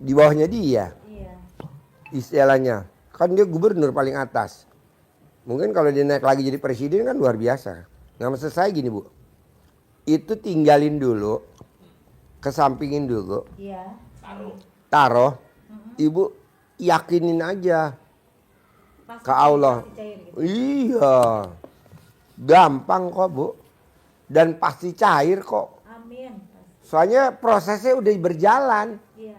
Di bawahnya dia. Iya. Istilahnya. Kan dia gubernur paling atas. Mungkin kalau dia naik lagi jadi presiden kan luar biasa. Nggak maksud saya gini Bu. Itu tinggalin dulu. Kesampingin dulu. Iya. Taruh. Ibu yakinin aja. Pasti Ke Allah. pasti cair gitu. Iya. Gampang kok Bu. Dan pasti cair kok. Amin. Soalnya prosesnya udah berjalan. Iya.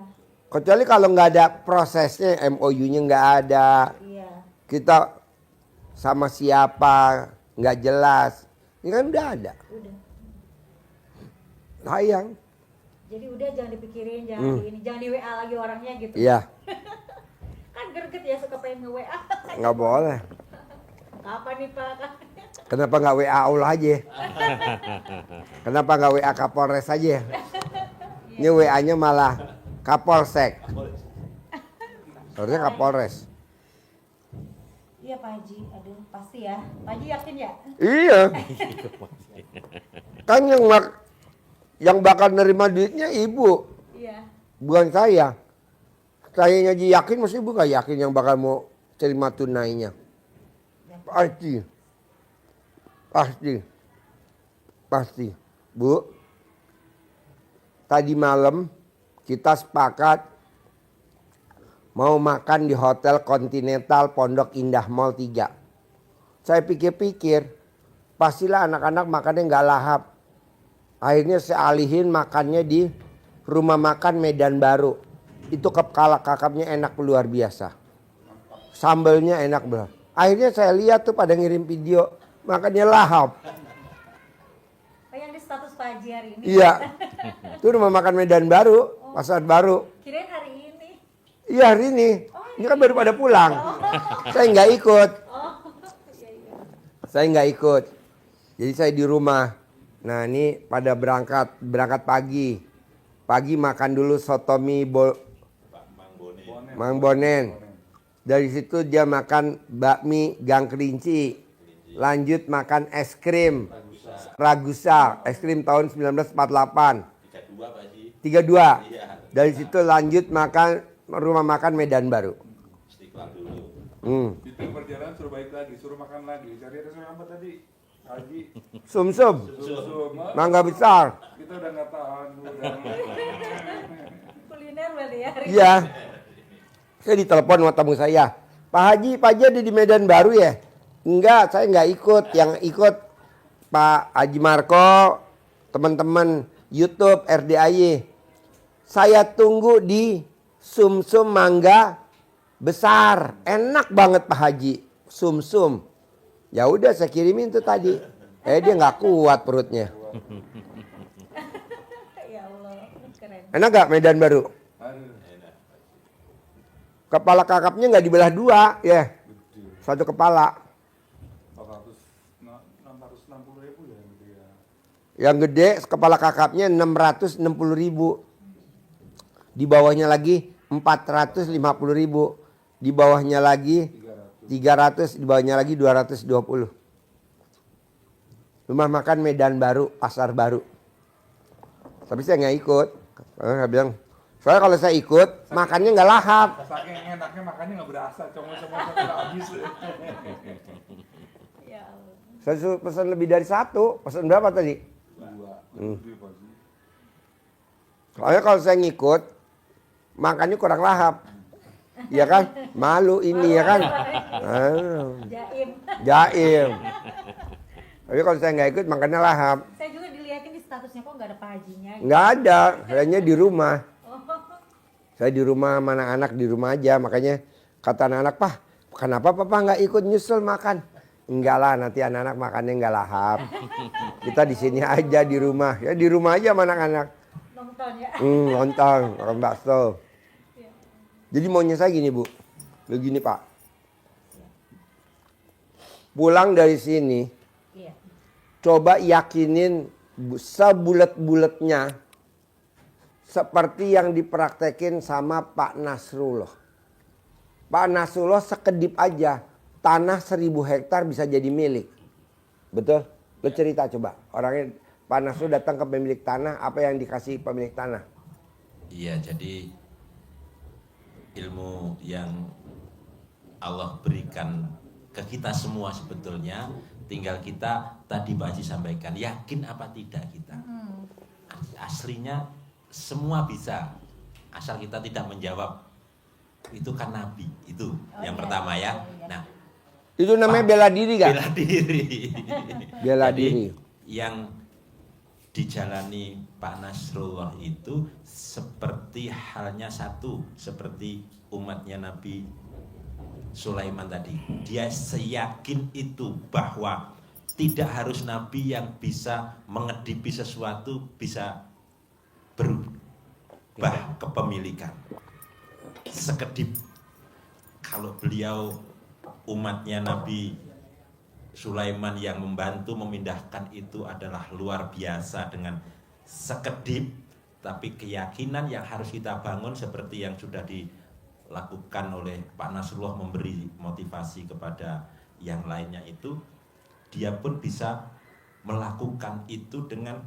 Kecuali kalau nggak ada prosesnya, MOU-nya nggak ada. Iya. Kita sama siapa, nggak jelas. Ini kan udah ada. Udah. Sayang. Jadi udah jangan dipikirin, jangan di ini, jangan di WA lagi orangnya gitu. Iya, Kan greget ya suka pengen nge-WA. nggak boleh. Kapan nih Pak? Kenapa nggak WA Allah aja? Kenapa nggak WA Kapolres aja? Ini WA-nya malah Kapolsek. Harusnya Kapolres. Iya Pak Haji, aduh pasti ya. Pak Haji yakin ya? Iya. Kan yang bakal nerima duitnya ibu, Iya. bukan saya. Saya aja yakin, mesti ibu nggak yakin yang bakal mau terima tunainya. Pasti. Pasti. Pasti. Bu, tadi malam kita sepakat mau makan di Hotel Continental Pondok Indah Mall 3. Saya pikir-pikir, pastilah anak-anak makannya nggak lahap. Akhirnya saya alihin makannya di rumah makan Medan Baru. Itu kepala kakapnya enak luar biasa. Sambelnya enak banget. Akhirnya saya lihat tuh pada ngirim video, makannya lahap. Oh yang di status Pak Haji hari ini? Iya. Itu rumah makan Medan Baru, Pasar Baru. Kirain hari ini. Iya hari ini. Ini kan baru pada pulang. Saya nggak ikut. Saya nggak ikut. Jadi saya di rumah. Nah ini pada berangkat pagi. Pagi makan dulu soto mie Mang Bonen. Dari situ dia makan bakmi Gang Kelinci. Lanjut makan es krim Ragusa. Es krim tahun 1948. 32. Dari situ lanjut makan rumah makan Medan Baru. Itu perjalanan suruh balik lagi, suruh makan lagi. Cari restoran apa tadi? Haji. Sum-sum. Sum-sum. Mangga besar. Kita udah nggak tahan. Udah. Kuliner berarti ya hari Iya. Saya ditelepon sama tamu saya. Pak Haji ada di Medan Baru ya? Enggak, saya nggak ikut. Yang ikut Pak Haji Marco, teman-teman YouTube RDAY. Saya tunggu di Sum-Sum Mangga Besar. Enak banget Pak Haji. Sum-Sum. Ya udah saya kirimin tuh tadi. Dia nggak kuat perutnya. Ya Allah, keren. Enak gak Medan Baru? Aduh. Kepala kakapnya nggak dibelah dua, ya. Satu kepala. 660.000 ya gitu ya. Yang gede kepala kakapnya 660.000. Di bawahnya lagi 450.000. Di bawahnya lagi 300, di bawahnya lagi 220. Rumah makan Medan Baru, Pasar Baru. Tapi saya nggak ikut. Saya bilang, soalnya kalau saya ikut makannya nggak lahap. Saking enaknya makannya nggak berasa, cuma-cuma udah habis. Ya Allah. Saya suruh pesan lebih dari satu. Pesan berapa tadi? 2. Lebih pagi. Soalnya kalau saya ngikut, makannya kurang lahap. Iya kan? Malu ini ya kan? Jaim. Jaim. Tapi kalau saya nggak ikut makannya lahap. Saya juga dilihatin di statusnya kok nggak ada Pak Hajinya. Nggak ada, kayaknya di rumah. Saya di rumah sama anak-anak di rumah aja. Makanya kata anak-anak, Pak, kenapa Papa nggak ikut nyusul makan? Enggak lah, nanti anak-anak makannya nggak lahap. Kita di sini aja di rumah. Ya di rumah aja sama anak-anak. Nonton ya. Lontong, makan bakso. Jadi maunya saya gini Bu. Begini Pak. Pulang dari sini, Iya. coba yakinin sebulet-buletnya seperti yang dipraktekin sama Pak Nasrullah. Pak Nasrullah sekedip aja tanah 1.000 hektar bisa jadi milik. Betul? Lo cerita coba. Orangnya Pak Nasrullah datang ke pemilik tanah, apa yang dikasih pemilik tanah? Iya, jadi ilmu yang Allah berikan ke kita semua sebetulnya, tinggal kita tadi Pak Haji sampaikan, yakin apa tidak kita. Aslinya semua bisa, asal kita tidak menjawab itu kan Nabi, itu yang pertama ya. Nah, Itu namanya bela diri gak? bela diri. Bela Jadi, diri. yang dijalani Pak Nasrullah itu seperti halnya satu, seperti umatnya Nabi Sulaiman tadi. Dia seyakin itu bahwa tidak harus Nabi yang bisa mengedipi sesuatu bisa berubah kepemilikan. Sekedip kalau beliau umatnya Nabi Sulaiman yang membantu memindahkan itu adalah luar biasa dengan sekedip, tapi keyakinan yang harus kita bangun seperti yang sudah dilakukan oleh Pak Nasrullah, memberi motivasi kepada yang lainnya itu, dia pun bisa melakukan itu dengan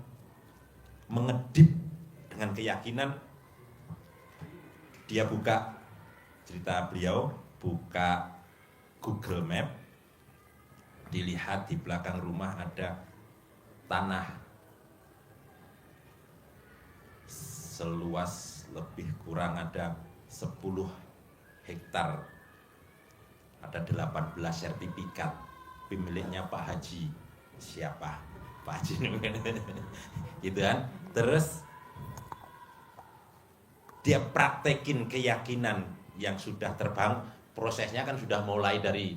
mengedip dengan keyakinan. Dia buka, cerita beliau, buka Google Map, dilihat di belakang rumah ada tanah seluas lebih kurang ada 10 hektar, ada 18 sertifikat, pemiliknya Pak Haji. Siapa? Pak Haji gitu kan. Terus dia praktekin keyakinan yang sudah terbangun, prosesnya kan sudah mulai dari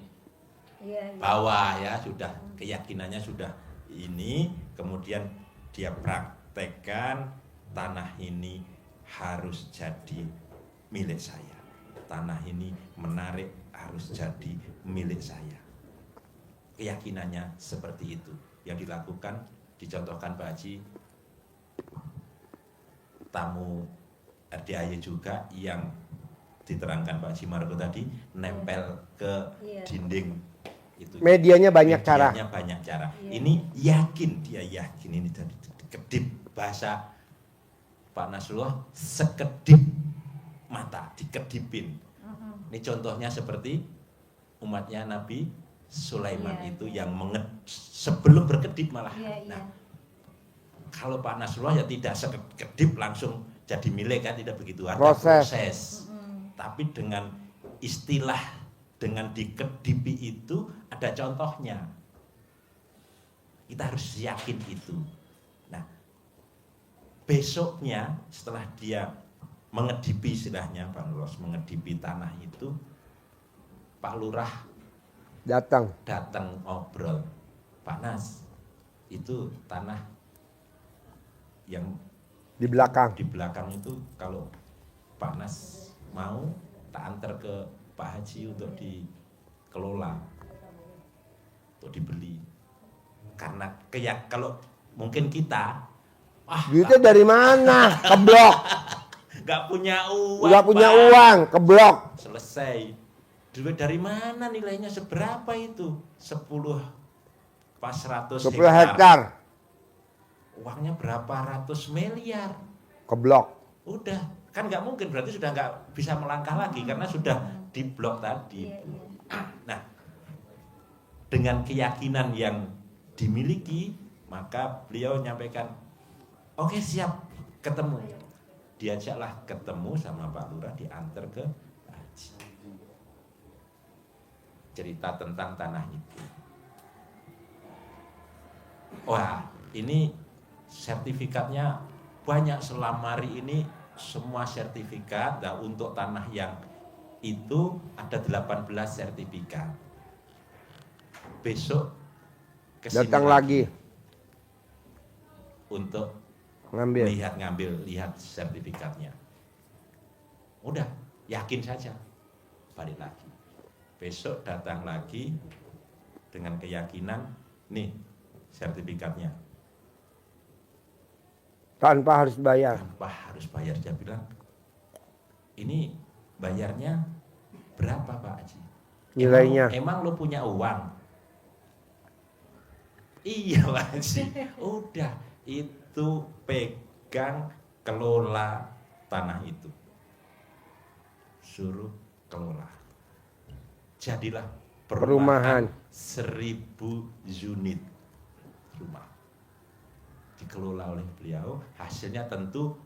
bawah ya, sudah keyakinannya sudah ini, kemudian dia praktekkan tanah ini harus jadi milik saya, tanah ini menarik harus jadi milik saya. Keyakinannya seperti itu yang dilakukan, dicontohkan Pak Haji. Tamu RDAY juga yang diterangkan Pak Haji Margo tadi, nempel ke dinding itu. Medianya banyak cara. Medianya banyak cara. Ini yakin, dia yakin ini dari kedip, bahasa Pak Nasrullah, sekedip mata, dikedipin. Ini contohnya seperti umatnya Nabi Sulaiman itu yang sebelum berkedip malah. Nah, kalau Pak Nasrullah ya tidak sekedip langsung jadi milik kan, tidak begitu, ada proses. Tapi dengan istilah, dengan dikedipi itu ada contohnya. Kita harus yakin itu. Nah, besoknya setelah dia mengedipi, istilahnya Pak Lurah mengedipi tanah itu, Pak Lurah datang ngobrol, Pak Nas, itu tanah yang di belakang itu kalau Pak Nas mau tak antar ke Pak Haji untuk dikelola, untuk dibeli. Karena kalau mungkin kita, duitnya dari mana? Keblok. Nggak punya uang. Nggak punya uang, keblok. Selesai. Duit dari mana, nilainya seberapa itu? 10 pas 100 hektar. Uangnya berapa ratus miliar. Keblok. Udah, kan nggak mungkin, berarti sudah nggak bisa melangkah lagi karena sudah diblok tadi. Nah, dengan keyakinan yang dimiliki, maka beliau menyampaikan, oke, siap, ketemu. Diajaklah ketemu sama Pak Lurah, diantar ke Haji. Cerita tentang tanah itu. Wah, ini sertifikatnya banyak selama hari ini, semua sertifikat. Nah, untuk tanah yang itu ada 18 sertifikat. Besok datang lagi untuk lihat sertifikatnya. Udah, yakin saja, balik lagi. Besok datang lagi dengan keyakinan, nih sertifikatnya. Tanpa harus bayar. Dia bilang, ini bayarnya berapa Pak Haji? Nilainya. Emang lo punya uang? Iya Pak Haji. Udah, itu pegang, kelola tanah itu. suruh kelola. Jadilah Perumahan. 1000 unit rumah. Dikelola oleh beliau, hasilnya tentu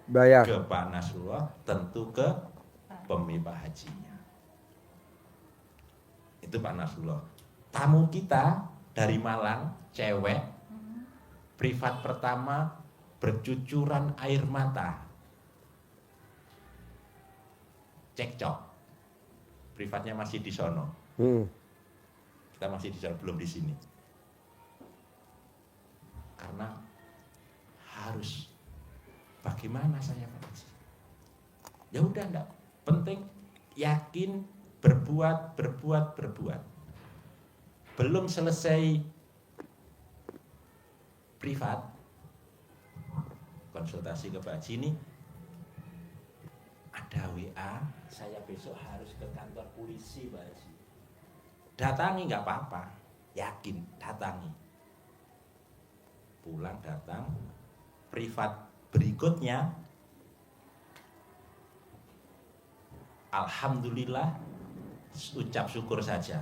Bayar. ke Pak Nasrullah, tentu ke pemipah hajinya. Itu Pak Nasrullah. Tamu kita dari Malang, cewek, privat pertama, bercucuran air mata. Cekcok. Privatnya masih di sono. Kita masih di sono, belum di sini. Karena harus bagaimana saya Pak Haji? Ya udah enggak penting, yakin, berbuat. Belum selesai privat, konsultasi ke Pak Haji ini, ada WA, saya besok harus ke kantor polisi Pak Haji. Datangi nggak apa-apa, yakin datangi. Pulang datang, privat berikutnya, alhamdulillah, ucap syukur saja.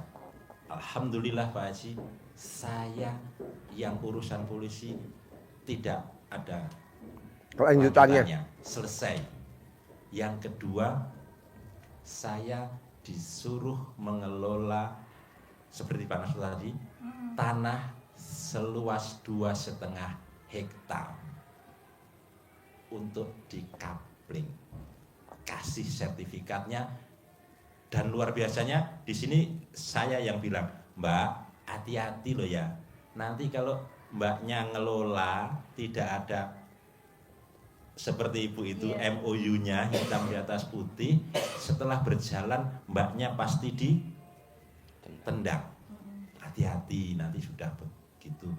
Alhamdulillah Pak Haji, saya yang urusan polisi tidak ada Kelanjutannya. selesai. Yang kedua, saya disuruh mengelola seperti Pak Nasrul tadi, tanah seluas 2,5 hektar untuk dikapling, kasih sertifikatnya. Dan luar biasanya di sini saya yang bilang, Mbak, hati-hati loh ya, nanti kalau Mbaknya ngelola tidak ada seperti ibu itu, MOU-nya hitam di atas putih, setelah berjalan Mbaknya pasti ditendang. Hati-hati, nanti sudah begitu.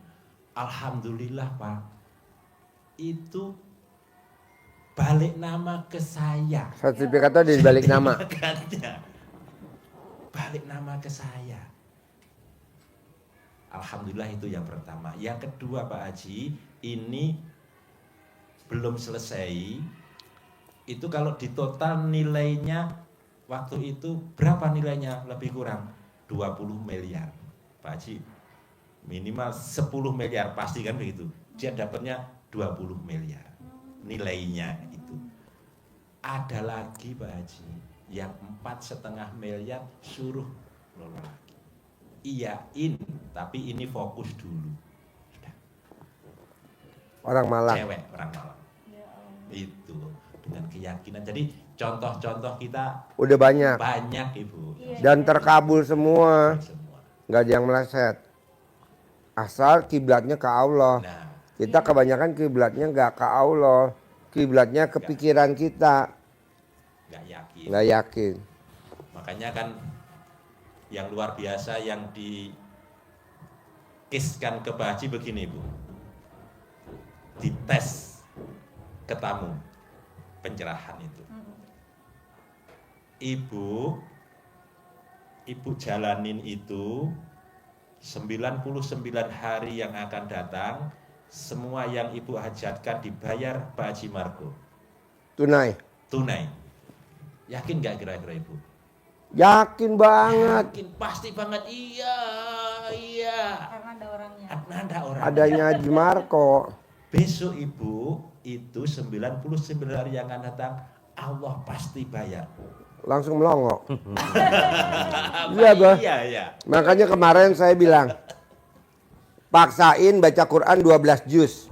Alhamdulillah Pak, itu balik nama ke saya. Sertifikatnya di balik nama. Sertifikatnya balik nama ke saya. Alhamdulillah itu yang pertama. Yang kedua Pak Haji, ini belum selesai. Itu kalau di total nilainya waktu itu berapa nilainya? Lebih kurang 20 miliar Pak Haji. Minimal 10 miliar pasti kan begitu. Dia dapatnya 20 miliar nilainya itu. Ada lagi Pak Haji yang 4,5 miliar suruh lola lagi. Iyain, tapi ini fokus dulu. Sudah. Orang Malang. Cewek orang Malang. Itu dengan keyakinan. Jadi contoh-contoh kita Udah banyak. banyak Ibu. Dan terkabul semua. Semua. Nggak ada yang meleset. Asal kiblatnya ke Allah. Nah, Kita kebanyakan kiblatnya nggak ke Allah. Kiblatnya ke pikiran kita. nggak yakin. Nggak yakin. Makanya kan yang luar biasa yang dikiskan ke Pak Haji begini Bu, dites ke tamu pencerahan itu, ibu jalanin itu 99 hari yang akan datang, semua yang ibu hajatkan dibayar Pak Haji Margo Tunai. tunai. Yakin nggak kira-kira ibu? Yakin banget. Yakin, pasti banget. Iya. Karena ada orangnya. Ada orang. Adanya Haji Marko. Besok ibu itu 99 hari yang akan datang, Allah pasti bayar. Langsung melongo. Iya, Bah. Iya. Makanya kemarin saya bilang, paksain baca Quran 12 juz.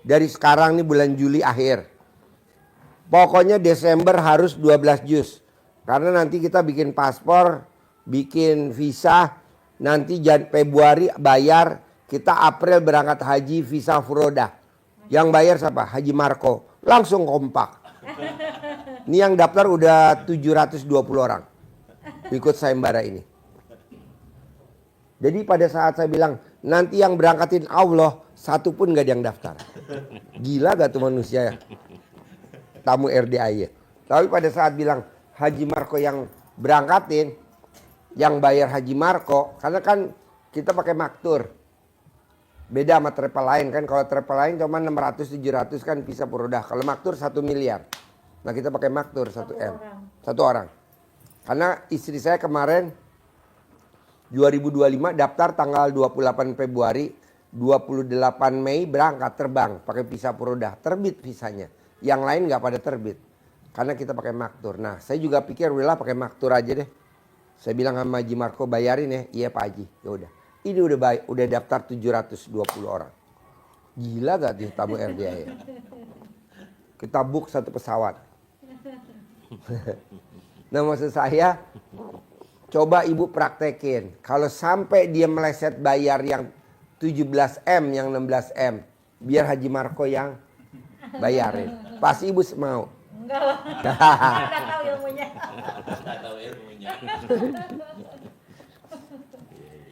Dari sekarang nih bulan Juli akhir. Pokoknya Desember harus 12 juz. Karena nanti kita bikin paspor, bikin visa, nanti Februari bayar, kita April berangkat haji visa furodah. Yang bayar siapa? Haji Marko. Langsung kompak. Ini yang daftar udah 720 orang. Ikut sayembara ini. Jadi pada saat saya bilang, nanti yang berangkatin Allah, satu pun gak ada yang daftar. Gila gak tuh manusia ya? Tamu RDAY. Tapi pada saat bilang, Haji Marko yang berangkatin, yang bayar Haji Marko, karena kan kita pakai maktur. Beda sama travel lain kan, kalau travel lain cuma 600-700 kan bisa furodah. Kalau maktur 1 miliar. Nah kita pakai maktur 1 M. 1 orang. Karena istri saya kemarin 2025 daftar tanggal 28 Februari, 28 Mei berangkat terbang pakai visa Puroda, terbit visanya. Yang lain nggak pada terbit karena kita pakai maktur. Nah, saya juga pikir udahlah pakai maktur aja deh. Saya bilang sama Haji Marco, bayarin ya. Iya Pak Haji. Ya udah. Ini udah baik, udah daftar 720 orang. Gila gak tuh tamu RDA ya? Kita book 1 pesawat. Nah, maksud saya coba ibu praktekin. Kalau sampai dia meleset bayar yang 17M, yang 16M, biar Haji Marco yang bayarin. Pasti ibu mau. Enggak lah. Nggak tahu ilmunya. Nggak tahu ilmunya.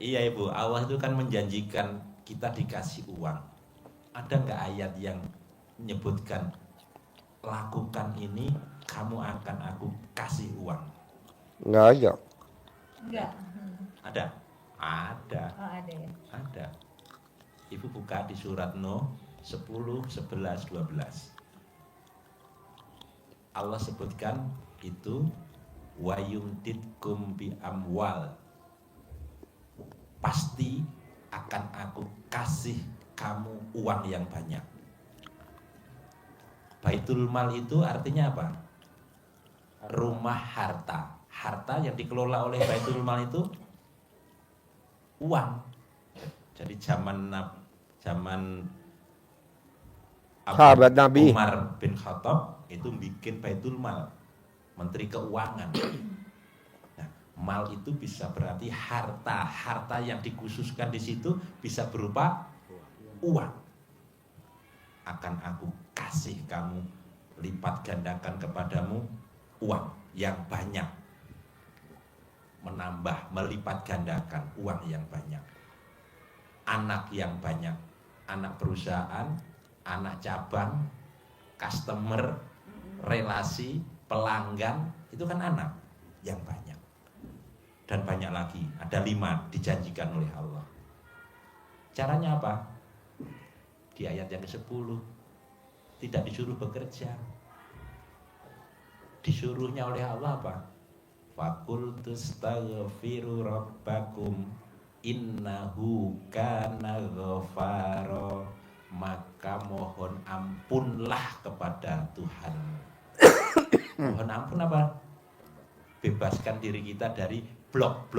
Iya Ibu, Allah itu kan menjanjikan kita dikasih uang. Ada nggak ayat yang menyebutkan lakukan ini kamu akan aku kasih uang? Nggak ada. Enggak. Ada? Ada. Oh, ada ya. Ada. Ibu buka di surat Nuh 10, 11, 12. Allah sebutkan itu wa yumditkum bi amwal. Pasti akan aku kasih kamu uang yang banyak. Baitul mal itu artinya apa? Rumah harta. Harta yang dikelola oleh Baitul mal itu uang. Jadi zaman Sahabat Nabi Umar bin Khattab itu bikin Baitul Mal, Menteri Keuangan. Nah, mal itu bisa berarti harta. Harta yang dikhususkan di situ bisa berupa uang. Akan aku kasih kamu, lipat gandakan kepadamu uang yang banyak. Menambah, melipat gandakan uang yang banyak. Anak yang banyak. Anak perusahaan, anak cabang, customer, relasi, pelanggan, itu kan anak yang banyak. Dan banyak lagi, ada 5 dijanjikan oleh Allah. Caranya apa? Di ayat yang ke-10, tidak disuruh bekerja. Disuruhnya oleh Allah apa? Fakultu staghfiru rabbakum innahu kana ghafara, maka mohon ampunlah kepada Tuhan. Mohon ampun apa? Bebaskan diri kita dari blok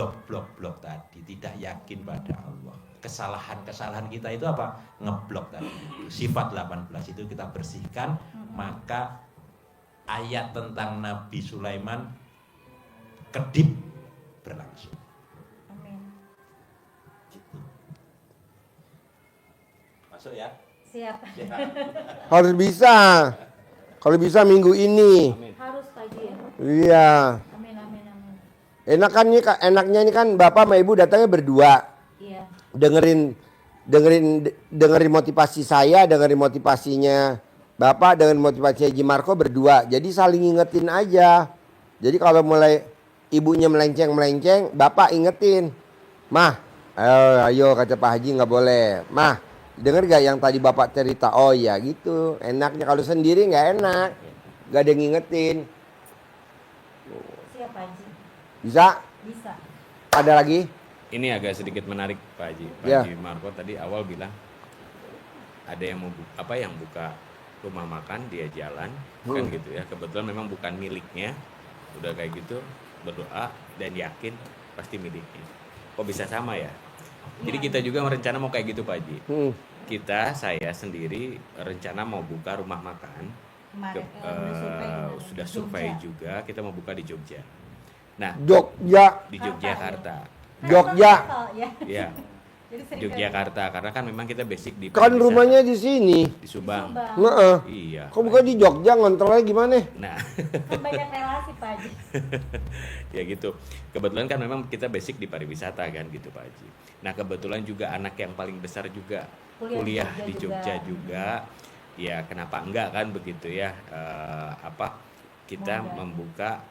tadi, tidak yakin pada Allah. Kesalahan kita itu apa? Ngeblok tadi. Sifat 18 itu kita bersihkan, maka ayat tentang Nabi Sulaiman kedip berlangsung. Amin. Masuk ya? Siap. harus bisa. Kalau bisa minggu ini. Harus Pak Haji ya. Iya. Amin amin amin. Enaknya ini kan bapak sama ibu datangnya berdua. Iya. Dengerin motivasi saya, dengerin motivasinya bapak, dengan motivasi Haji Marco berdua. Jadi saling ingetin aja. Jadi kalau mulai ibunya melenceng, bapak ingetin. Mah, ayo kata Pak Haji nggak boleh. Mah, denger gak yang tadi bapak cerita? Oh ya gitu. Enaknya kalau sendiri nggak enak. Gak ada yang ngingetin. Siap Pak Haji. Bisa? Bisa. Ada lagi? Ini agak sedikit menarik Pak Haji. Pak Ya. Haji Marco tadi awal bilang ada yang mau yang buka rumah makan dia jalan kan gitu ya. Kebetulan memang bukan miliknya. Udah kayak gitu berdoa dan yakin pasti miliknya. Kok bisa sama ya? Jadi kita juga merencana mau kayak gitu Pak Haji. Saya sendiri rencana mau buka rumah makan. Kemarin Sudah survei juga, kita mau buka di Jogja. Nah, Jogja. di Yogyakarta. Jogja. Ya. Ya, Jadi sering Yogyakarta karena kan memang kita basic di Kan pariwisata. rumahnya di sini. Di Subang. Heeh. Iya. Kok bukan di Jogja, ngontrolnya gimana? Nah, Kan banyak relasi Pak Haji. ya gitu. Kebetulan kan memang kita basic di pariwisata kan gitu Pak Haji. Nah, kebetulan juga anak yang paling besar juga kuliah di Jogja juga. Ya, kenapa enggak kan begitu ya? Kita membuka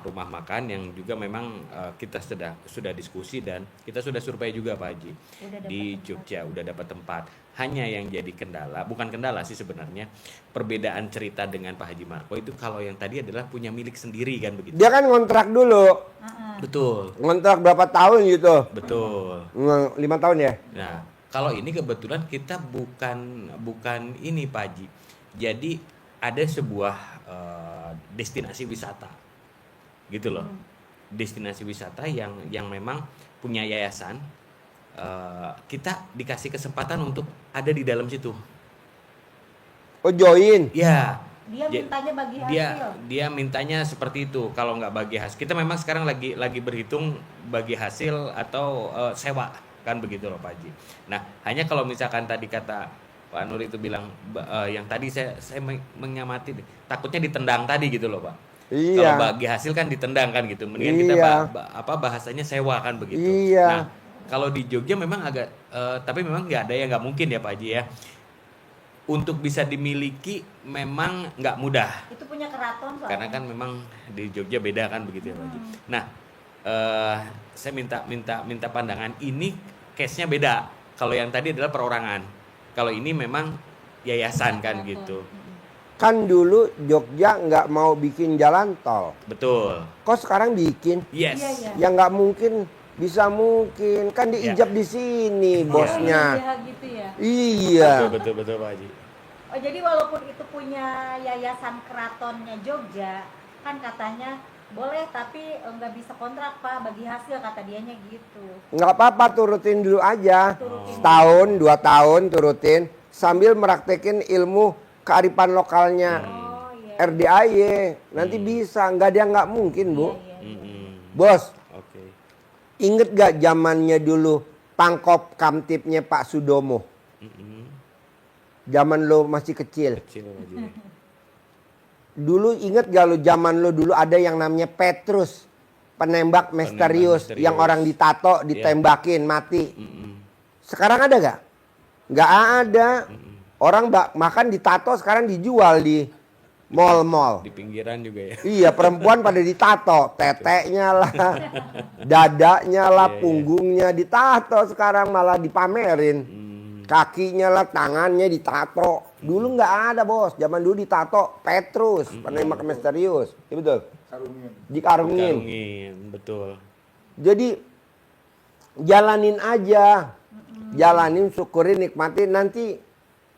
rumah makan yang juga memang kita sudah diskusi dan kita sudah survei juga Pak Haji Udah dapat di tempat. Jogja udah dapat tempat. Hanya yang jadi kendala, bukan kendala sih sebenarnya, perbedaan cerita dengan Pak Haji Marko itu kalau yang tadi adalah punya milik sendiri kan begitu. Dia kan ngontrak dulu. Betul, Ngontrak berapa tahun gitu? betul. 5 tahun ya? Nah, kalau ini kebetulan kita bukan ini Pak Haji. Jadi ada sebuah destinasi wisata, gitu loh. Destinasi wisata yang memang punya yayasan. Kita dikasih kesempatan untuk ada di dalam situ. Oh join. Ya. Dia mintanya bagi hasil. Dia mintanya seperti itu. Kalau nggak bagi hasil, kita memang sekarang lagi berhitung bagi hasil atau sewa kan begitu loh Pak Haji. Nah hanya kalau misalkan tadi kata Pak Nur itu bilang yang tadi saya mengamati takutnya ditendang tadi gitu loh Pak. Iya. Kalau bagi hasil kan ditendang kan gitu. Mendingan kita Iya. bahasanya sewa kan begitu. Iya. Nah kalau di Jogja memang agak tapi memang nggak ada ya, nggak mungkin ya Pak Haji ya. Untuk bisa dimiliki memang nggak mudah. Itu punya keraton soalnya. Karena kan memang di Jogja beda kan begitu ya Pak Haji. Nah, saya minta pandangan ini case-nya beda. Kalau yang tadi adalah perorangan. Kalau ini memang yayasan kan gitu. Kan dulu Jogja nggak mau bikin jalan tol. Betul. Kok sekarang bikin? Yes. Iya. Ya nggak mungkin, bisa mungkin. Kan diijab di sini bosnya. Iya gitu ya. Iya. Betul Pak Haji. Oh jadi walaupun itu punya yayasan keratonnya Jogja, kan katanya boleh tapi nggak bisa kontrak Pak bagi hasil kata dianya gitu. Nggak apa-apa, turutin dulu aja. Turutin. Setahun, 2 tahun turutin. Sambil meraktekin ilmu kearifan lokalnya. Oh iya. RDAY. Nanti bisa. Nggak ada yang nggak mungkin, Bu. Iya. Bos, Oke. inget gak zamannya dulu Pangkop Kamtipnya Pak Sudomo? Zaman lo masih kecil. Kecil Pak Haji. Dulu inget gak lo zaman lo dulu ada yang namanya Petrus. Penembak misterius. misterius. Yang orang ditato, ditembakin, mati. Sekarang ada gak? Gak ada. Orang makan ditato sekarang dijual di mall-mall. Di pinggiran juga ya. Iya, perempuan pada ditato, teteknya lah, dadanya lah, Iya, iya. punggungnya ditato, sekarang malah dipamerin. Kakinya lah, tangannya ditato. Dulu nggak ada bos, zaman dulu ditato Petrus, penembak misterius. Iya betul. Karungin. Dikarungin. Karungin, betul. Jadi jalanin aja, jalanin, syukurin, nikmatin. Nanti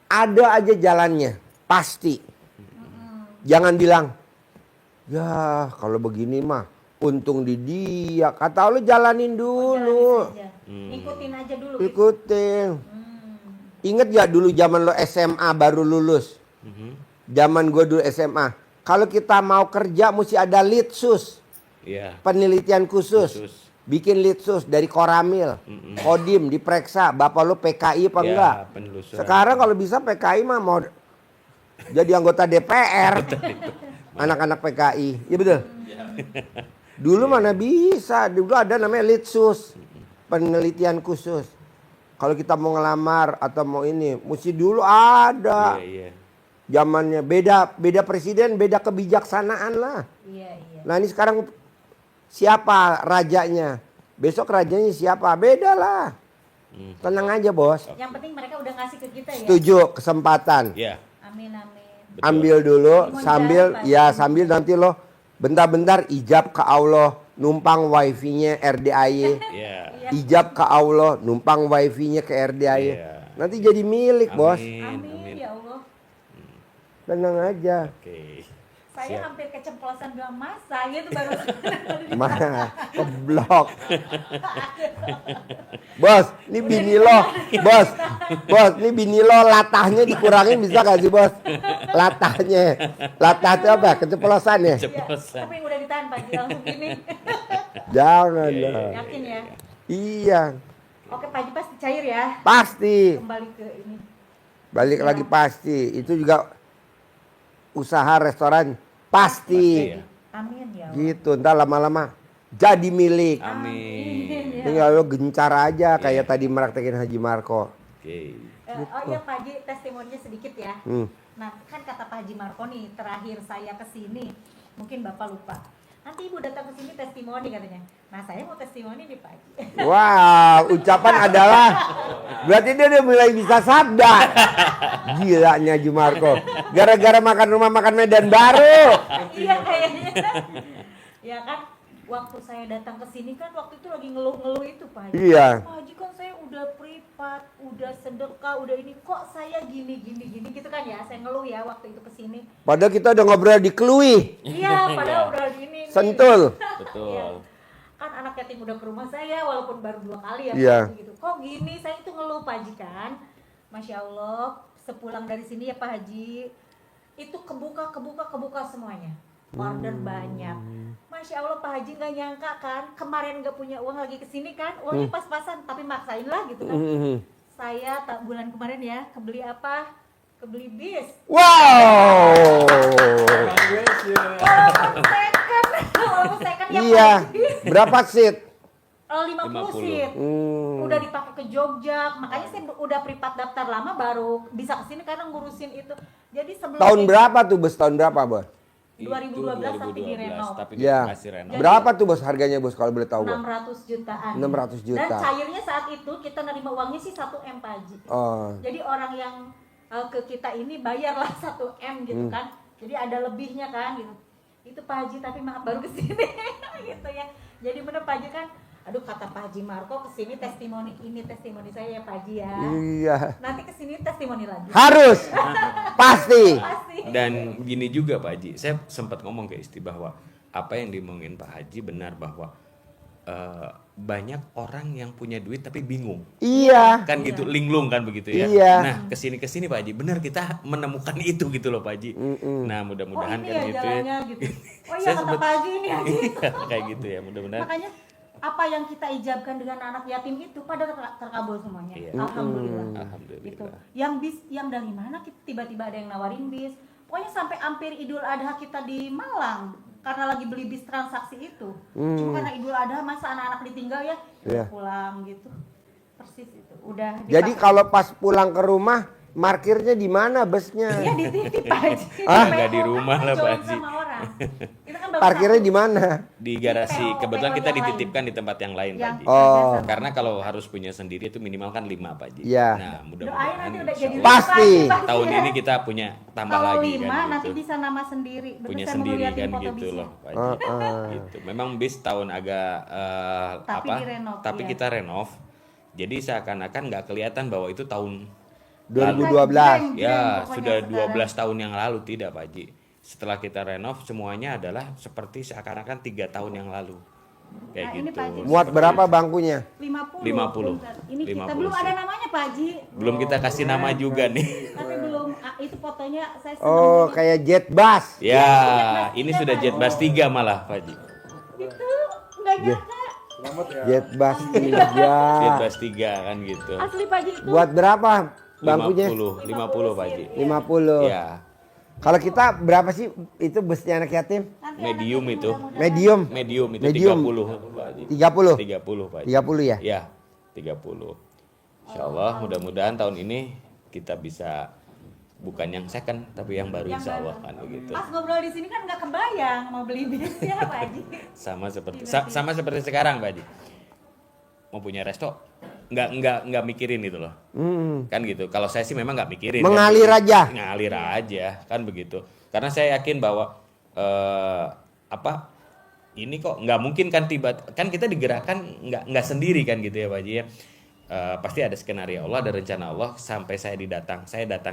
ada aja jalannya, pasti. Jangan bilang, ya kalau begini mah untung di dia. Kata lu jalanin dulu. Jalanin aja. Ikutin aja dulu. gitu. Ikutin. Ingat gak dulu zaman lo SMA baru lulus? Zaman gue dulu SMA. Kalau kita mau kerja mesti ada litsus. Iya. Penelitian khusus. Khusus. Bikin litsus dari Koramil. Kodim diperiksa. Bapak lu PKI apa Ya, enggak? penelusuran. Sekarang kalau bisa PKI mah mau jadi anggota DPR. Anak-anak PKI. Iya betul? Dulu mana bisa. Dulu ada namanya litsus. Penelitian khusus. Kalau kita mau ngelamar atau mau ini, mesti dulu ada. Iya. Zamannya beda presiden, beda kebijaksanaan lah. Iya. Nah ini sekarang siapa rajanya? Besok rajanya siapa? Beda lah. Tenang aja bos. Yang penting mereka udah ngasih ke kita ya. Setuju, kesempatan. Iya. Amin. Betul. Ambil dulu Mau sambil jalan, Pak. sambil nanti lo bentar-bentar ijab ke Allah, numpang wifi-nya RDAY. Iya. Ijab ke Allah, numpang wifi-nya ke RDAY. Iya. Nanti jadi milik bos. Amin ya Allah. Tenang aja. Oke. Saya hampir keceplosan bilang masa gitu baru. Mana keblok. Bos, ini bini lo. Bos, ini bini lo latahnya dikurangin bisa gak sih bos? Latahnya. Latah itu apa? Keceplosan ya? Ceplosan. Tapi udah ditahan Pak Haji langsung gini. Jangan Iya, lah. Yakin ya? Iya, Oke Pak Haji pasti cair ya. pasti. Kembali ke ini. Balik lagi pasti. Itu juga usaha restoran pasti. Pasti ya. Amin ya Allah. Gitu, ntar lama-lama jadi milik. Amin. Ya. Tinggal lo gencar aja kayak tadi meraktekin Haji Marko. Oke. Oh iya Pak Haji testimoninya sedikit ya. Hmm. Nah kan kata Pak Haji Marko nih terakhir saya kesini Mungkin Bapak lupa. Nanti Ibu datang ke sini testimoni katanya. Nah, saya mau testimoni nih Pak Haji. Wah, ucapan adalah berarti dia udah mulai bisa sabda. Gilanya Jumarko. Gara-gara makan rumah makan Medan Baru. Iya kayaknya. Ya kan, waktu saya datang ke sini kan waktu itu lagi ngeluh-ngeluh itu Pak Haji. Iya. Pak Haji kan saya udah privat, udah sedekah, udah ini kok saya gini gitu kan ya. Saya ngeluh ya waktu itu ke sini. Padahal kita udah ngobrol di Klui. Iya, padahal udah gini. nih. Sentul. Betul. Kan anak yatim udah ke rumah saya walaupun baru 2 kali ya Iya. Pak Haji gitu. Kok gini? Saya itu ngeluh Pak Haji kan. Masya Allah, sepulang dari sini ya Pak Haji, itu kebuka semuanya. Order banyak. Masya Allah Pak Haji nggak nyangka kan, kemarin nggak punya uang lagi kesini kan, uangnya pas-pasan tapi maksain lah gitu kan. Saya tak bulan kemarin ya, kebeli apa? Kebeli bis. Wow. Walaupun second ya Iya. Pak Haji. Berapa seat? 50 seat. Udah dipakai ke Jogja, makanya saya udah privat daftar lama baru bisa kesini karena ngurusin itu. Jadi sebelum Tahun berapa tuh bos? Tahun berapa bos? 2012 tapi direnov. Tapi Ya. dikasih renov. Berapa tuh bos harganya bos kalau boleh tahu bos? 600 jutaan. 600 Dan juta. cairnya saat itu kita nerima uangnya sih 1 M Pak Haji. Oh. Jadi orang yang ke kita ini bayarlah 1 M gitu kan. Jadi ada lebihnya kan gitu. Itu Pak Haji tapi maaf baru kesini gitu ya. Jadi bener Pak Haji kan, aduh kata Pak Haji Marco kesini testimoni ini testimoni saya ya Pak Haji ya. Iya. Nanti kesini testimoni lagi. Harus. Pasti. Pasti. Dan gini juga Pak Haji, saya sempat ngomong ke istri bahwa apa yang dimongin Pak Haji benar bahwa banyak orang yang punya duit tapi bingung. Iya. Kan gitu, linglung kan begitu ya. Iya. Nah, kesini Pak Haji, benar kita menemukan itu gitu loh Pak Haji. Nah, mudah-mudahan ini kan ya gitu jalannya gitu. Oh iya Saya kata sempet- Pak Haji ini ya gitu. Kayak gitu ya, mudah-mudahan. Makanya apa yang kita ijabkan dengan anak yatim itu pada terkabul semuanya. Iya. Alhamdulillah. Alhamdulillah. Gitu. Yang bis yang dari mana tiba-tiba ada yang nawarin bis. Pokoknya sampai hampir Idul Adha kita di Malang karena lagi beli bis transaksi itu. Cuma karena Idul Adha masa anak-anak ditinggal ya, Iya. pulang gitu. Persis itu. Udah Jadi dipakai. kalau pas pulang ke rumah, markirnya di mana busnya? ya dititip aja. Ah? Nggak di rumah lah, Pak Join Haji. sama orang. Kita kan baru Parkirnya satu. di mana? Di garasi, PO kebetulan kita yang lain. dititipkan di tempat yang lain Pak Yang Haji. Oh. Karena kalau harus punya sendiri itu minimal kan 5 Pak Haji. Iya. Nah, Doain mudah-mudahan nanti udah insya jadi Allah Pasti. tahun ini kita punya tambah Kalau lagi 5 kan nanti gitu. bisa nama sendiri. Bener, Punya saya mau sendiri ngeliatin kan foto gitu bisnya. loh Pak Haji. Gitu. Memang bis tahun agak Tapi direnov, tapi ya. kita renov. Jadi seakan-akan nggak kelihatan bahwa itu tahun 2012. ya pokoknya sudah sekarang. 12 tahun yang lalu, tidak Pak Haji. Setelah kita renov semuanya adalah seperti seakan-akan 3 tahun yang lalu. Kayak Nah, ini gitu. Pak Haji. Muat berapa bangkunya? 50. 50. Bentar. Ini kita 50 belum sih. ada namanya Pak Haji. Belum kita kasih nama juga nih. Tapi belum itu fotonya saya seneng Oh, banget. kayak jet bus. Ya, Jetbus ini 3, sudah Pak. Jetbus 3 malah Pak Haji. Itu enggak nyangka. Selamat ya. Jet bus 3. Jetbus 3 kan gitu. Asli Pak Haji itu. Buat berapa bangkunya? 50 Pak Haji. 50. Ya, Kalau kita berapa sih itu busnya anak yatim? Nanti medium anak itu. mudah-mudahan. Medium. medium itu Medium. 30 Pak Haji. 30. 30 Pak Haji. 30 ya? Ya, 30. Insya Allah mudah-mudahan tahun ini kita bisa bukan yang second tapi yang baru Yang insya baru. Allah kan begitu. Pas ngobrol di sini kan nggak kebayang mau beli bis ya Pak Haji. Sama seperti sama seperti sekarang Pak Haji. Mau punya resto nggak mikirin gitu loh. Kan gitu. Kalau saya sih memang nggak mikirin. Mengalir kan, aja. Ngalir aja kan begitu. Karena saya yakin bahwa ini kok nggak mungkin kan kan kita digerakkan nggak sendiri kan gitu ya Pak Haji ya. Pasti ada skenario Allah, ada rencana Allah. Sampai saya datang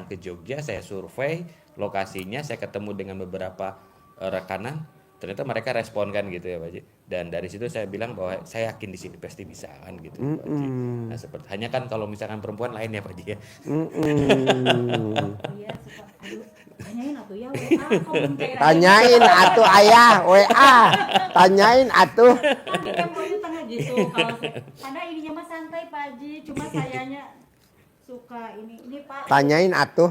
ke Jogja, saya survei lokasinya, saya ketemu dengan beberapa rekanan, ternyata mereka respon kan gitu ya Pak Haji. Dan dari situ saya bilang bahwa saya yakin di sini pasti bisa kan gitu Pak Haji. Nah seperti hanya kan kalau misalkan perempuan lain ya Pak Haji ya. Iya suka. Aduh, tanyain atuh ya WA kok belum cair aja. Tanyain atuh ayah WA. Tanyain atuh. Kan di MOU tengah gitu kalau karena ininya mah santai Pak Haji, cuma sayanya suka ini Pak. Tanyain atuh.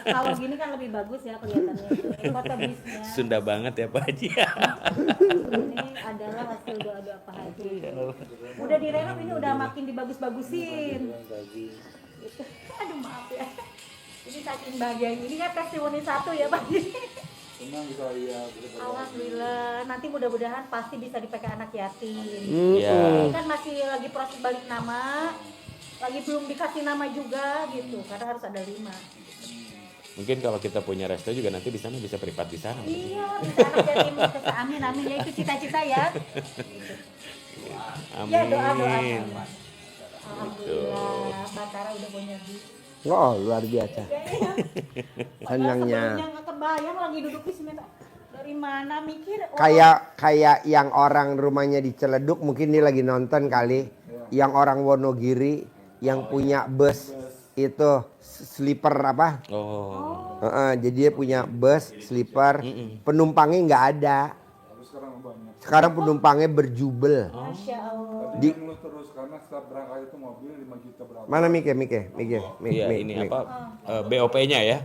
Kalau gini kan lebih bagus ya kelihatannya itu. Foto bisnya. Sunda banget ya Pak Haji. Ini adalah hasil doa-doa Pak Haji. Udah direnov ini udah makin dibagus-bagusin. Gitu. Aduh maaf ya. Ini saking bahagianya. Ini kan testimoni 1 ya Pak Haji. Senang bisa lihat. Bisa berbagi. Alhamdulillah, nanti mudah-mudahan pasti bisa dipakai anak yatim. Iya. Ini kan masih lagi proses balik nama, lagi belum dikasih nama juga gitu, karena harus ada 5. Mungkin kalau kita punya resto juga nanti di sana bisa privat di sana. Iya, bisa anak yatim, bisa amin amin ya, itu cita-cita ya. Amin. Ya doa. Alhamdulillah, Batara udah punya bis. Oh, luar biasa. Senangnya. Sebelumnya nggak kebayang lagi duduk di sini. Dari mana mikir? oh, Kayak yang orang rumahnya di Ciledug mungkin dia lagi nonton kali. Yang orang Wonogiri yang punya bus itu sleeper apa? Oh. Jadi dia punya bus sleeper, penumpangnya nggak ada. Tapi sekarang banyak. Sekarang penumpangnya berjubel. Masya Allah. Tadinya ngeluh terus karena setiap berangkat itu mobil 5 juta berapa. Mana Mike? Iya, ini apa BOP-nya ya?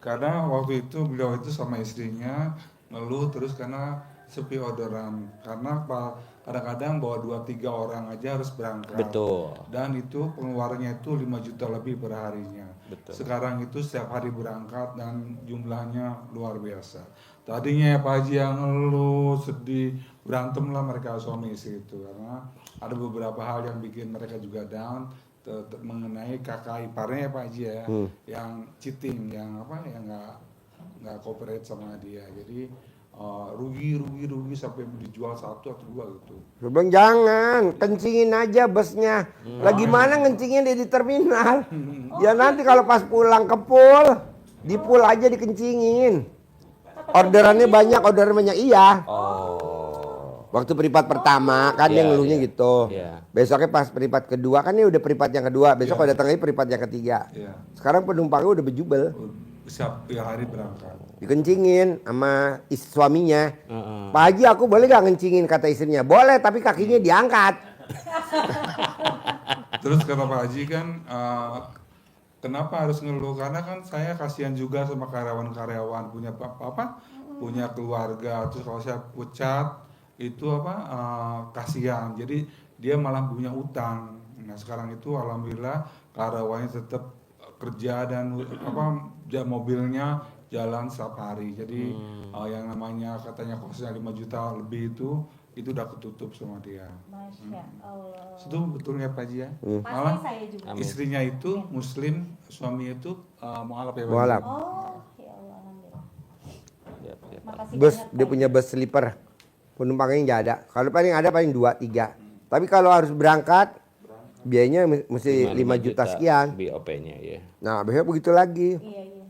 Karena waktu itu beliau itu sama istrinya ngeluh terus karena sepi orderan. Karena kadang-kadang bawa 2-3 orang aja harus berangkat. Betul. Dan itu pengeluarannya itu 5 juta lebih per harinya. Betul. Sekarang itu setiap hari berangkat dan jumlahnya luar biasa. Tadinya ya Pak Haji yang ngeluh, sedih, berantem lah mereka suami istri itu. Karena ada beberapa hal yang bikin mereka juga down mengenai kakak iparnya ya Pak Haji ya, yang cheating, yang nggak cooperate sama dia. Jadi rugi sampai dijual 1 atau 2 gitu. Gue bilang jangan, kencingin aja busnya. Lagi mana ngencingin dia di terminal. Ya nanti kalau pas pulang ke pool, di pool aja dikencingin. Orderannya banyak iya. Oh. Waktu privat pertama kan dia Iya, ngeluhnya iya. gitu. Iya. Besoknya pas privat kedua kan dia udah privat yang kedua. Besok kalau datang lagi privat yang ketiga. Iya. Sekarang penumpangnya udah berjubel. Setiap hari berangkat. Dikencingin sama suaminya. Heeh. Pak Haji aku boleh gak ngencingin kata istrinya? Boleh tapi kakinya diangkat. Terus kata Pak Haji kan, kenapa harus ngeluh? Karena kan saya kasihan juga sama karyawan-karyawan punya keluarga. Terus kalau saya pecat itu kasihan. Jadi dia malah punya utang. Nah sekarang itu alhamdulillah karyawannya tetap kerja dan mobilnya jalan setiap hari. Jadi yang namanya katanya kosnya 5 juta lebih itu udah ketutup sama dia. Masya Allah. Itu betulnya Pak Haji ya. Pasti Malah saya juga. Amin. istrinya itu muslim, suami itu mualaf ya Pak Haji? Mualaf. Oh, ya Allah, alhamdulillah. Siap, siap. Makasih Bus banyak, dia Pak. punya bus sleeper. Penumpangnya nggak ada. Kalau paling ada paling 2-3. Tapi kalau harus berangkat biayanya mesti 5 juta sekian. BOP-nya ya. Nah, besok begitu lagi. Iya.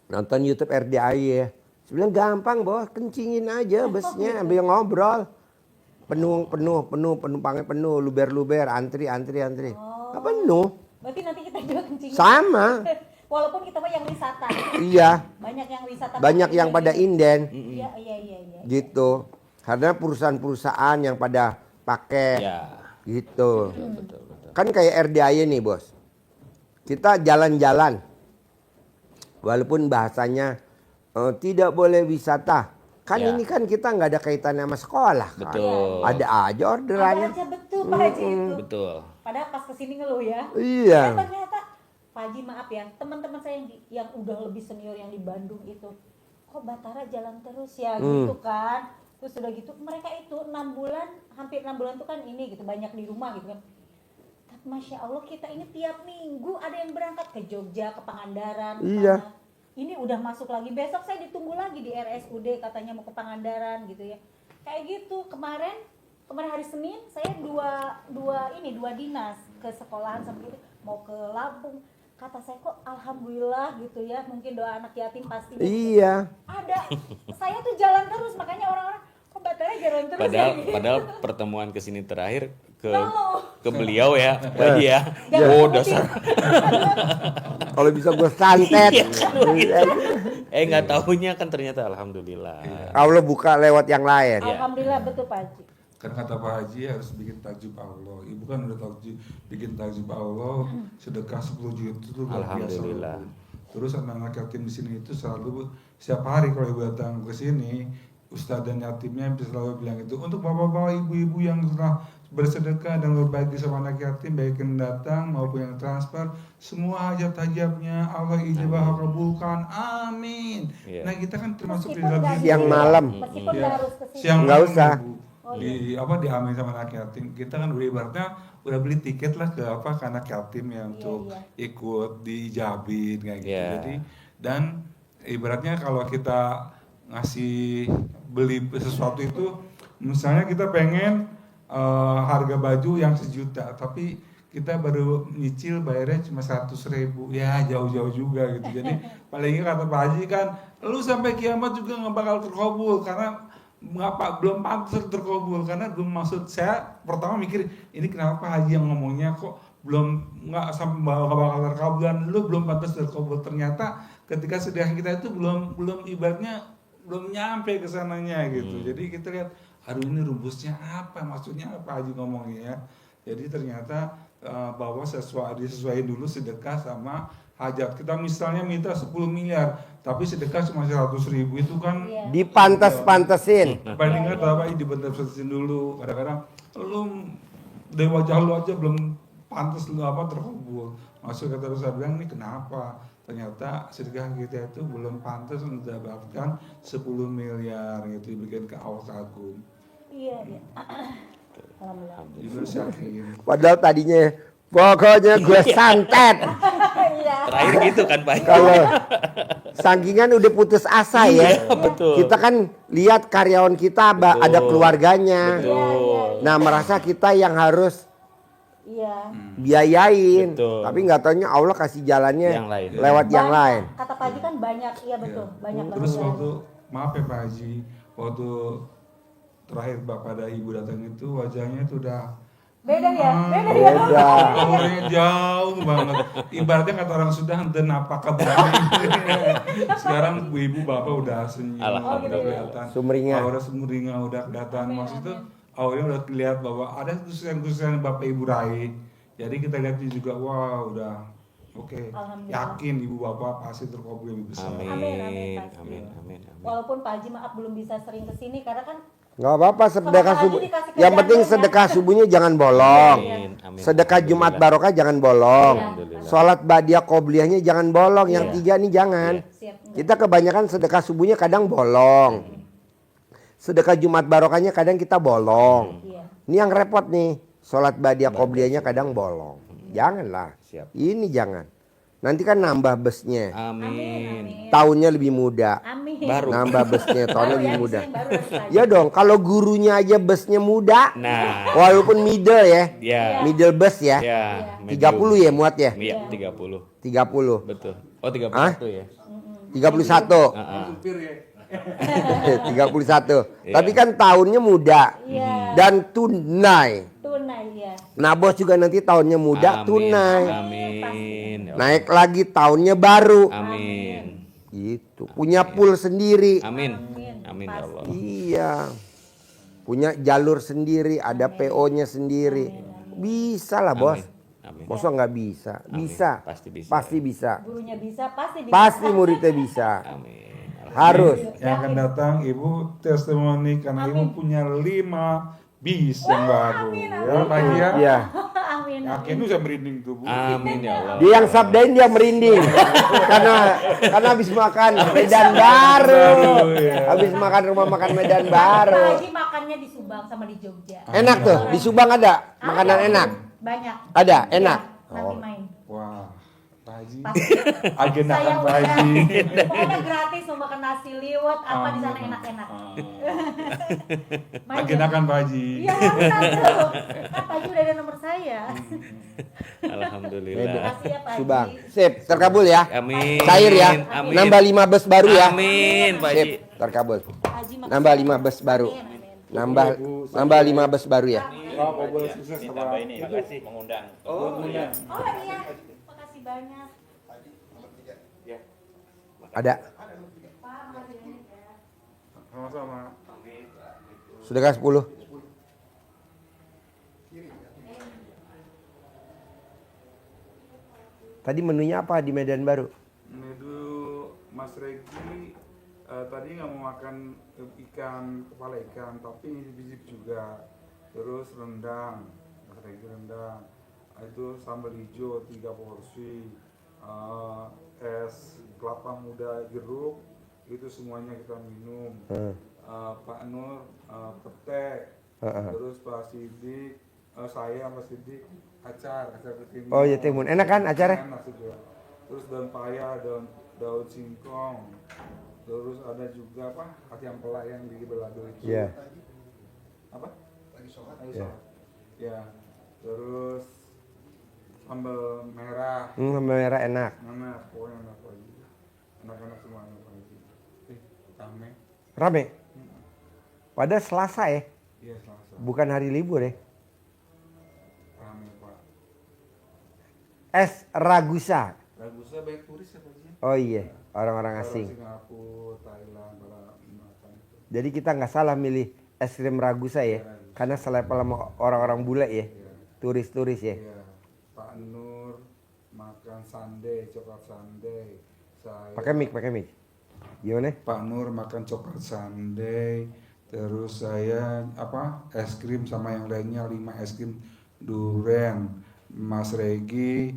Nonton YouTube RDAI ya. Sebenarnya gampang, Bos. Kencingin aja busnya ambil ngobrol. Penumpangnya penuh, luber-luber, antri. Nggak penuh. Berarti nanti kita juga kencing. Sama. Walaupun kita mah yang wisata. Iya. Banyak yang wisata. Banyak yang pada inden. Iya. Gitu. Karena perusahaan-perusahaan yang pada pakai. Ya. Gitu. Betul. Kan kayak RDAI nih, Bos. Kita jalan-jalan. Walaupun bahasanya tidak boleh wisata. Kan Ya. ini kan kita nggak ada kaitannya sama sekolah kan. Betul. Ada aja orderannya. Ada aja betul Pak Haji itu. Betul. Padahal pas kesini ngeluh ya. Iya. Ternyata Pak Haji maaf ya, teman-teman saya yang udah lebih senior yang di Bandung itu, kok Batara jalan terus ya gitu kan. Terus udah gitu mereka itu 6 bulan, hampir 6 bulan tuh kan ini gitu banyak di rumah gitu kan. Tapi Masya Allah kita ini tiap minggu ada yang berangkat ke Jogja, ke Pangandaran. Iya. Mana. Ini udah masuk lagi, besok saya ditunggu lagi di RSUD katanya mau ke Pangandaran gitu ya. Kayak gitu kemarin hari Senin saya dua dinas ke sekolahan sama gitu mau ke Lampung. Kata saya kok alhamdulillah gitu ya, mungkin doa anak yatim pasti Iya. ada. Saya tuh jalan terus, makanya orang-orang kok Batara jalan terus ya gitu. Padahal pertemuan kesini terakhir Ngeluh. ke beliau ya, Pak Haji ya. Jangan Oh sebutin. dasar. Kalau bisa gue santet. Nggak tahunya kan ternyata alhamdulillah. Allah buka lewat yang lain. Iya. Alhamdulillah betul Pak Haji. Kan kata Pak Haji harus bikin takjub Allah. Ibu kan udah bikin takjub Allah sedekah 10 juta itu luar biasa. Alhamdulillah. Bu. Terus anak-anak yatim di sini itu selalu setiap hari kalau ibu datang ke sini, ustadz dan yatimnya selalu bilang itu untuk bapak-bapak ibu-ibu yang sudah bersedekah dan berbagi sama anak yatim, baik yang datang maupun yang transfer, semua hajat-hajatnya Allah ijabah kabulkan, amin. Iya. Nah kita kan termasuk di Meskipun dalam nggak Siang bisa, malam. meskipun Iya. nggak harus ke sini. Siang Nggak malam, usah. Bu. Oh, Diamin sama anak yatim. Kita kan udah ibaratnya udah beli tiket lah ke anak yatim ya untuk ikut diijabin kayak gitu. Iya. Jadi dan ibaratnya kalau kita ngasih beli sesuatu itu, misalnya kita pengen harga baju yang 1 juta, tapi kita baru nyicil bayarnya cuma 100.000, ya jauh-jauh juga gitu. Jadi paling nggak kata Pak Haji kan, lu sampai kiamat juga nggak bakal terkabul karena belum pantas terkabul, karena belum, maksud saya pertama mikir ini kenapa Pak Haji yang ngomongnya kok belum nggak sampai bakal terkabul, lu belum pantas terkabul. Ternyata ketika sedekah kita itu belum ibaratnya belum nyampe ke sananya gitu. Jadi kita lihat, aduh ini rumusnya apa, maksudnya apa Haji ngomongnya ya. Jadi ternyata bahwa disesuaikan dulu sedekah sama hajat. Kita misalnya minta 10 miliar, tapi sedekah cuma 100.000, itu kan Dipantes-pantesin. paling nggak apa dipantes-pantesin dulu. Kadang-kadang lu dari wajah lu aja belum pantas lu terkabul. Maksud kata Ustaz bilang ini kenapa? Ternyata sedekah kita itu belum pantas mendapatkan 10 miliar gitu diberikan ke Allah Agung. Iya. Alhamdulillah. Ibu yakin. Padahal tadinya pokoknya gue santet. Iya. Terakhir gitu kan Pak. Kalau sakingan udah putus asa ya. Betul. Kita kan lihat karyawan kita ada keluarganya. Betul. Nah merasa kita yang harus Iya. biayain. Betul. Tapi nggak taunya Allah kasih jalannya Yang lain. lewat yang Banyak. lain. Kata Pak Haji kan banyak, iya betul, banyak banget. Terus waktu maaf ya Pak Haji, waktu terakhir Bapak dan Ibu datang itu wajahnya itu udah Beda ya? Beda. auranya jauh banget. Ibaratnya kata orang Sunda, dan apakah berani. Sekarang ibu bapak udah senyum, Alhamdulillah. udah kelihatan. Sumringah. Aura sumringah udah kelihatan. Maksudnya auranya udah kelihatan bahwa ada kesusahan-kesusahan bapak ibu raih. Jadi kita lihat juga, wah udah oke. Alhamdulillah. Yakin ibu bapak pasti terkabul yang besar. Amin. Amin, pasti. Amin. Amin. Walaupun Pak Haji maaf belum bisa sering kesini karena kan Nggak apa-apa sedekah Sama Pak Haji subuh. dikasih Yang penting kerjaan sedekah subuhnya jangan bolong. Amin. Amin. Sedekah Jumat Barokah jangan bolong. Alhamdulillah. Sholat badiah qobliyahnya jangan bolong. Yang Iya. 3 nih jangan. siap. Kita kebanyakan sedekah subuhnya kadang bolong. Sedekah Jumat Barokahnya kadang kita bolong. Iya. Ini yang repot nih. Sholat badiah qobliyahnya kadang bolong. Janganlah. Siap. Ini jangan. Nanti kan nambah busnya. Amin. Tahunnya lebih muda. Amin. Baru. Nambah busnya tahunnya Baru lebih ya, muda. yang baru harus Pak Haji. Ya dong, kalau gurunya aja busnya muda, Nah. walaupun middle ya. Ya. Middle bus ya. Ya. 30 ya muat ya? Iya, 30. 30. Betul. Oh, 31 ya. 31. Heeh. 31. Iya. Tapi kan tahunnya muda. Iya. Dan tunai. Tunai ya. Nah, bos juga nanti tahunnya muda Amin. tunai. Amin. Ya Allah. Naik lagi tahunnya baru. Amin. Gitu. Punya pool sendiri. Amin. Amin ya Allah. Iya. Punya jalur sendiri, ada PO-nya sendiri. Bisa lah, bos. Amin. Masa nggak bisa? Amin. Bisa. Pasti bisa. Pasti bisa. Gurunya bisa, pasti bisa. Pasti muridnya bisa. Amin. Harus. Yang akan datang ibu testimoni karena ibu punya 5 bis yang baru. Ya Pak Haji ya. Iya. Amin. Yakin bisa merinding tuh Bu. Amin ya Allah. Dia yang sabdain dia merinding. karena habis makan Medan Baru. ya. Habis makan rumah makan Medan Pak Baru. Haji makannya di Subang sama di Jogja. Enak tuh, di Subang ada makanan Ada. enak. Banyak. Ada, enak. Nanti main. Wah, Pak Haji. Pasti. Agendakan Saya Pak udah. Haji. Pokoknya gratis mau makan nasi liwet apa di sana enak-enak. Main ya? Agendakan Pak Haji. Iya, benar tuh. Kan Pak Haji udah ada nomor saya. Alhamdulillah. Makasih ya Pak Haji. Subang. Sip, terkabul ya. Amin. Cair ya. Amin. Nambah 5 bus baru ya. Amin, Pak Haji. Sip, terkabul. Pak Haji makasih. Nambah 5 bus baru. Amin, amin. Nambah 5 bus baru ya. Wah, Pak boleh sukses sama ini, makasih mengundang. Oh iya. Makasih banyak. Ada. Pak, makasih banyak ya. sama-sama. Sedekah 10. Tadi menunya apa di Medan Baru? Itu Mas Regi tadi nggak mau makan ikan, kepala ikan, tapi ini biji juga. terus rendang, Mas Regi rendang, itu sambal hijau 3 porsi, es kelapa muda jeruk, itu semuanya kita minum. Pak Nur petek, terus Pak Sidik, saya Mas Sidik acar ketimun. Oh ya timun, enak kan acaranya? Enak juga. Terus daun paya, daun singkong, terus ada juga apa kacang pelak yang di belado itu. Iya. Apa? Lagi sholat. Ya. Terus sambal merah. Sambal merah enak. Enak, pokoknya enak lagi. Enak-enak semuanya lagi. Rame. Rame. Pada Selasa ya, Iya Selasa. bukan hari libur ya. Rame Pak. Es Ragusa. Ragusa banyak turis ya Pak Ji? Oh iya, orang-orang asing. Singapura, Thailand, para makan itu. Jadi kita nggak salah milih es krim Ragusa ya, karena selevel sama orang-orang bule ya, turis-turis ya. Iya. Pak Nur makan sundae, coklat sundae. Saya Pakai mic. Gimana? Pak Nur makan coklat sundae, terus saya apa es krim sama yang lainnya 5 es krim durian. Mas Regi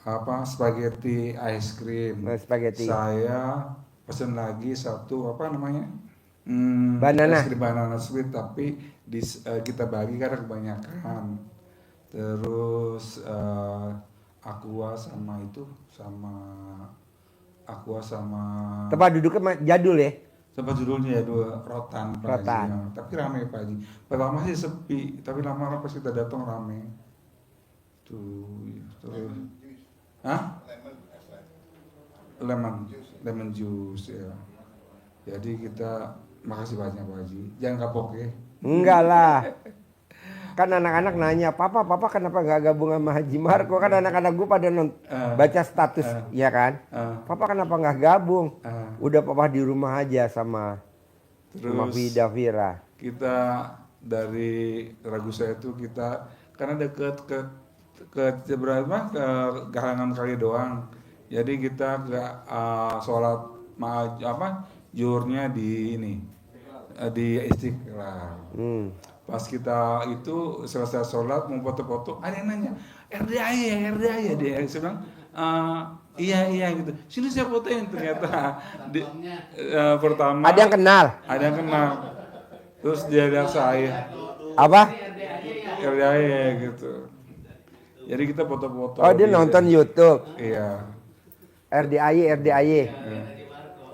apa spaghetti ice cream. Spaghetti. Saya pesen lagi satu apa namanya? Banana. Es krim banana sweet tapi kita bagi karena kebanyakan. Terus aqua sama Tempat duduknya jadul ya. tempat judulnya ya dua rotan Pak Rotan. Haji. Tapi rame Pak Haji. Pertama sih sepi, tapi lama-lama pas kita datang rame. Tuh, terus. Hah? Lemon juice ya. Jadi kita makasih banyak Pak Haji. Jangan kapok ya. Enggak lah. Kan anak-anak nanya, Papa kenapa nggak gabung sama Haji Marco? Kan anak-anak gue pada baca status, ya kan? Papa kenapa nggak gabung? Udah Papa di rumah aja sama Vida Vira. Kita dari Ragusa itu kita karena deket ke berapa ke Galangan Kali doang. Jadi kita sholat zuhurnya di ini di Istiqlal. Pas kita itu selesai sholat mau foto-foto, ada yang nanya RDA ya dia. Saya bilang iya gitu. Sini saya fotoin ternyata pertama. Ada yang kenal? Ada yang kenal. Terus dia lihat saya. Apa? RDA gitu. Jadi kita foto-foto. Oh dia nonton YouTube. Iya. RDAY.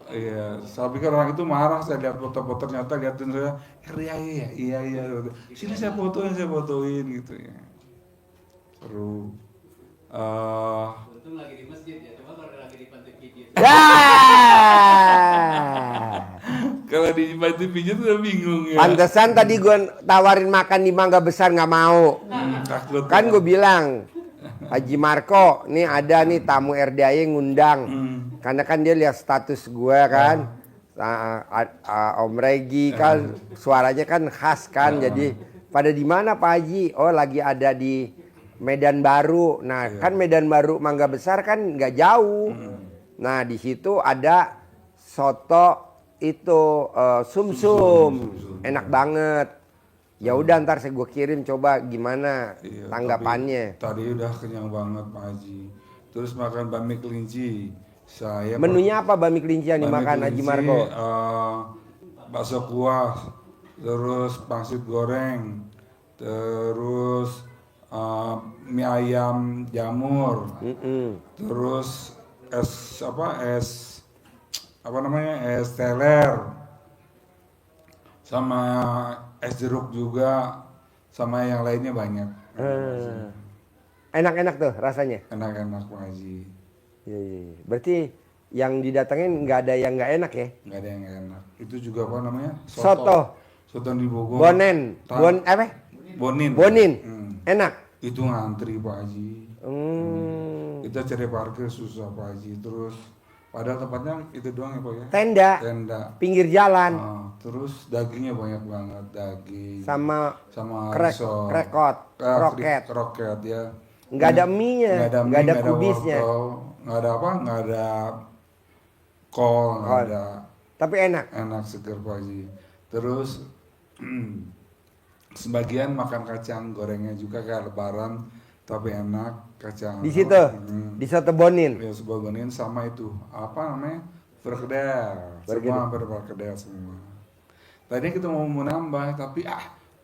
Iya, saya pikir orang itu marah, saya lihat foto-foto ternyata liatin saya, RDAY ya, iya, sini saya fotoin gitu ya. Seru. Untung lagi di masjid ya, cuma kalau lagi di pantai pijit. Ya. Kalau di panti pijat udah bingung ya. Pantesan tadi gue tawarin makan di Mangga Besar nggak mau. Takut. Kan gue bilang, Haji Marco, nih ada nih tamu RDAY ngundang. Karena kan dia lihat status gue kan. Om Regi kan suaranya kan khas kan. Jadi pada di mana Pak Haji? Oh lagi ada di Medan Baru. Nah kan Medan Baru Mangga Besar kan nggak jauh. Nah di situ ada soto itu sumsum. Enak banget. Ya udah ntar saya gue kirim coba gimana tanggapannya. Tadi udah kenyang banget Pak Haji. Terus makan bakmi kelinci. Menunya apa bakmi kelinci yang dimakan Haji Marco? Bakso kuah, terus pangsit goreng, terus mie ayam jamur, terus es teler, sama es jeruk juga, sama yang lainnya banyak. Enak-enak tuh rasanya. Enak-enak Pak Haji. Iya. Berarti yang didatengin nggak ada yang nggak enak ya? Nggak ada yang nggak enak. Itu juga apa namanya? Soto. Soto di Bogor. Bonin. Enak. Itu ngantri Pak Haji. Kita cari parkir susah Pak Haji. Terus padahal tempatnya itu doang ya Pak ya. Tenda. Pinggir jalan. Terus dagingnya banyak banget, daging. Sama risol. Kroket ya. Nggak ada mie-nya, nggak ada kubisnya. Nggak ada apa? Nggak ada kol, nggak ada. Tapi enak. Enak seger Pak Haji. Terus sebagian makan kacang gorengnya juga kayak lebaran, tapi enak kacang. Di situ, di Soto Bonin. Ya sebagian sama itu apa namanya perkedel, semua perkedel semua. Tadi kita mau menambah tapi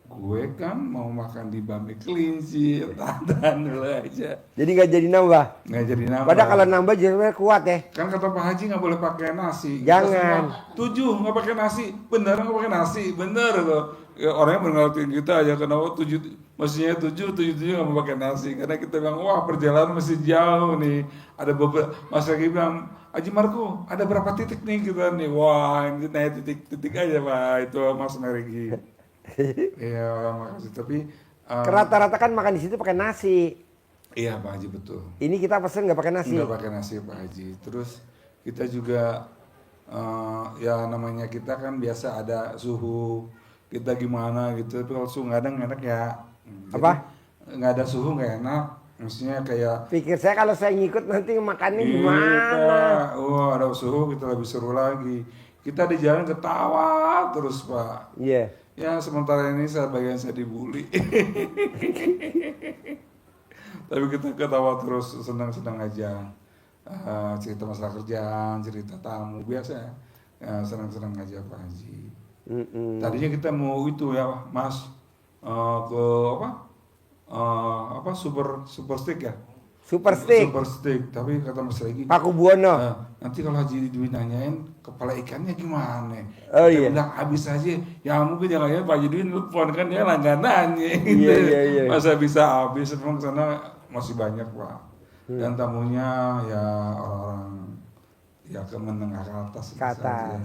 gue kan mau makan di Bami Kelinci, tahan dulu aja. Jadi nggak jadi nambah. Nggak jadi nambah. Padahal kalau nambah jadi kuat ya. Kan kata Pak Haji nggak boleh pakai nasi. Jangan. Kita semua 7 nggak pakai nasi, bener nggak pakai nasi, bener loh. Ya, orangnya mengertiin kita aja kenapa 7, maksudnya 7 nggak mau pakai nasi karena kita bilang wah perjalanan masih jauh nih. Ada beberapa Mas Regi bilang Haji Marco ada berapa titik nih kita nih, wah ini naik titik aja Pak itu Mas Regi. Iya makasih tapi Rata-rata kan makan di situ pakai nasi. iya Pak Haji betul. Ini kita pesen nggak pakai nasi. Nggak pakai nasi Pak Haji. Terus kita juga ya namanya kita kan biasa ada suhu kita gimana gitu. Tapi kalau suhu nggak ada nggak enak ya. Jadi, Apa? Nggak ada suhu nggak enak. Maksudnya kayak Pikir saya kalau saya ngikut nanti makannya iya, gimana? Pak. Oh ada suhu kita lebih seru lagi. Kita di jalan ketawa terus Pak. Iya. Ya sementara ini bagian saya dibully. Tapi kita ketawa terus senang-senang aja. Cerita masalah kerjaan, cerita tamu biasa. Ya, senang-senang aja Pak Haji. Tadinya kita mau itu ya Mas ke super stick ya. Super stick. Super stick. Tapi kata Mas Regi. Paku Buwono. Nanti kalau Haji Dwi nanyain kepala ikannya gimana? Oh, Kita iya. bilang habis aja. Ya mungkin jangan Pak Haji Dwi nelfon kan dia langganannya. Iya. Masa bisa habis? Memang sana masih banyak Pak. Dan tamunya ya orang-orang ya ke menengah ke atas. Ke atas. saja.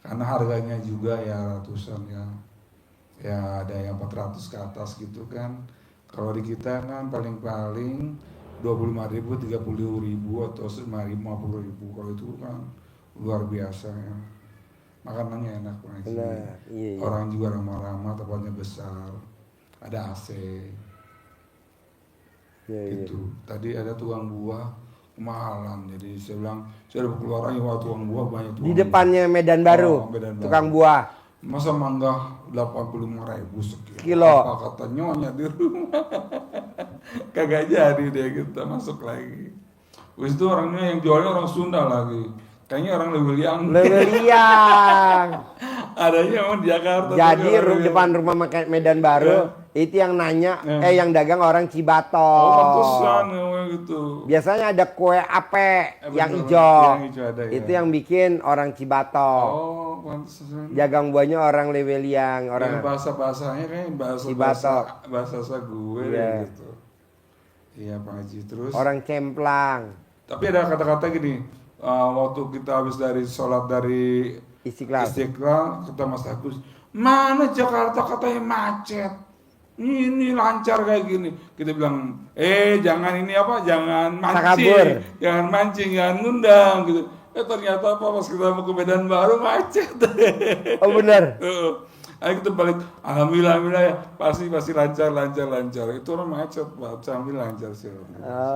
Karena harganya juga ya ratusan ya. Ya ada yang 400 ke atas gitu kan. Kalau di kita kan paling-paling 25.000, 30.000 atau 50.000. Kalau itu kan luar biasa ya. Makanannya enak Pak Haji. Benar, iya. Orang juga ramah-ramah, tempatnya besar. Ada AC. Iya. Gitu. Tadi ada tukang buah kemahalan. Jadi saya bilang, saya udah keluar aja wah tukang buah banyak tukang Di buah. depannya Medan Baru, Medan Baru. tukang buah. Masa mangga 85.000 sekilo. Kilo. Apa kata nyonya di rumah. Kagak jadi deh kita masuk lagi. Wis itu orangnya yang jualnya orang Sunda lagi. Kayaknya orang Lewiliang. Lewiliang. Adanya emang di Jakarta. Jadi tapi orangnya- depan rumah Medan Baru itu yang nanya, yang dagang orang Cibato. Oh, pantesan namanya gitu. Biasanya ada kue ape yang betul. hijau. Yang hijau ada, ya. Itu yang bikin orang Cibato. Oh, pantesan. Jagang buahnya orang Lewiliang, Yang orang bahasa-bahasanya kayak Cibato. bahasa gue Iya. gitu. Iya Pak Haji terus. orang Cemplang, Tapi ada kata-kata gini, waktu kita habis dari sholat dari Istiqlal. kata Mas Agus, mana Jakarta katanya macet, ini lancar kayak gini. Kita bilang, jangan ini apa, jangan Takabur. mancing, jangan mancing, jangan ngundang gitu. Ternyata apa pas kita mau ke Medan Baru macet. Oh benar. Ayo kita balik, alhamdulillah ya, pasti lancar. Itu orang macet, Pak, alhamdulillah lancar sih. Oh.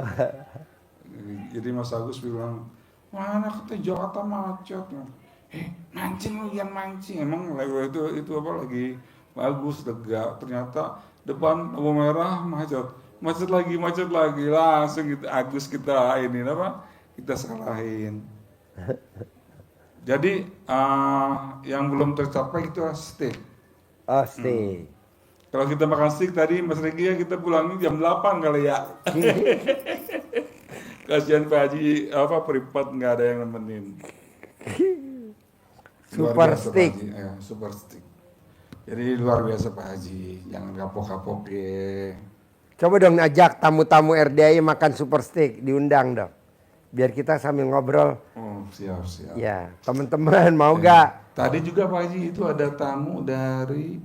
Jadi Mas Agus bilang, mana kata Jakarta macet. Mancing lu yang mancing. Emang lagi itu apa lagi bagus, lega. Ternyata depan lampu merah macet lagi. Langsung gitu, Agus kita ini apa? Kita salahin. Jadi yang belum tercapai itu steak. Oh stay. Kalau kita makan steak tadi Mas Regi ya kita pulangnya jam 8 kali ya. Kasihan Pak Haji peripat nggak ada yang nemenin. Luar Super biasa, steak. Pak Haji. Ya, super steak. Jadi luar biasa Pak Haji, jangan kapok-kapok ya. Coba dong ajak tamu-tamu RDI makan super steak, diundang dong. Biar kita sambil ngobrol. Oh siap. Ya, teman-teman mau gak? Tadi juga Pak Haji itu ada tamu dari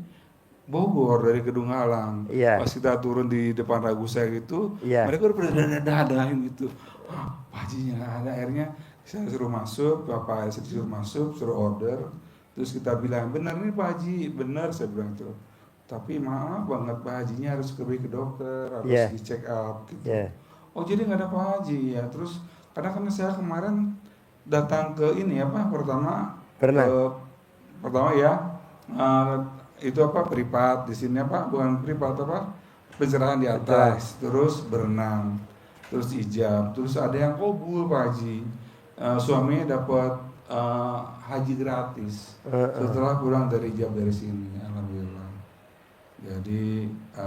Bogor, dari Kedung Halang. Iya. Pas kita turun di depan Ragusa gitu, Iya. mereka udah pada dadahin gitu. Pak Haji nggak ada, akhirnya saya suruh masuk, Bapak suruh masuk, suruh order. Terus kita bilang, benar nih Pak Haji, benar saya bilang itu. Tapi maaf banget Pak Hajinya harus pergi ke dokter, harus Iya. di check up gitu. Iya. Oh jadi nggak ada Pak Haji ya. Terus karena saya kemarin datang ke ini pertama Pernah. pertama ya itu apa privat, di sini apa bukan privat apa pencerahan di atas, terus berenang, terus ijab, terus ada yang kabul Pak Haji. Suaminya dapat haji gratis setelah pulang dari ijab dari sini, alhamdulillah. Jadi